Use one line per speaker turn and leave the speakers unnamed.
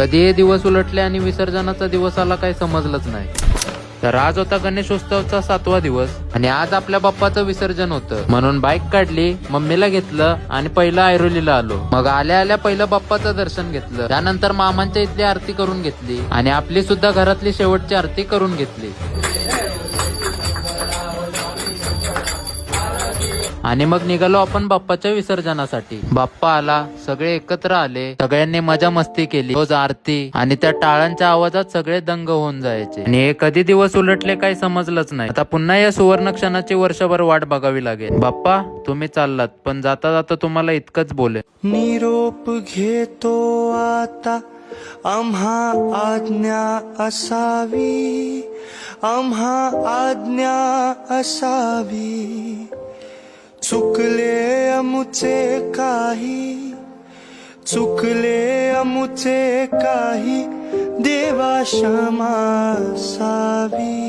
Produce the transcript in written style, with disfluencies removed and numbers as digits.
कधी हे दिवस उलटले आणि विसर्जनाचा दिवस आला काही समजलंच नाही. तर आज होता गणेशोत्सवचा 7वा दिवस आणि आज आपल्या बाप्पाचं विसर्जन होतं. म्हणून बाईक काढली, मम्मीला घेतलं आणि पहिलं ऐरोलीला आलो. मग आल्या आल्या पहिलं बाप्पाचं दर्शन घेतलं. त्यानंतर मामांच्या इथली आरती करून घेतली आणि आपली सुद्धा घरातली शेवटची आरती करून घेतली. आणि मग निघालो आपण बाप्पाच्या विसर्जनासाठी. बाप्पा आला, सगळे एकत्र आले, सगळ्यांनी मजा मस्ती केली. रोज आरती आणि त्या टाळांच्या आवाजात सगळे दंग होऊन जायचे. आणि हे कधी दिवस उलटले काही समजलंच नाही. आता पुन्हा या सुवर्ण क्षणाची वर्षभर वाट बघावी लागेल. बाप्पा तुम्ही चाललात, पण जाता जाता तुम्हाला इतकंच बोले,
निरोप घेतो आता, आम्हा आज्ञा असावी, आम्हा आज्ञा असावी. चुकले अमुचे काही, चुकले अमुचे काही, देवा क्षमा असावी.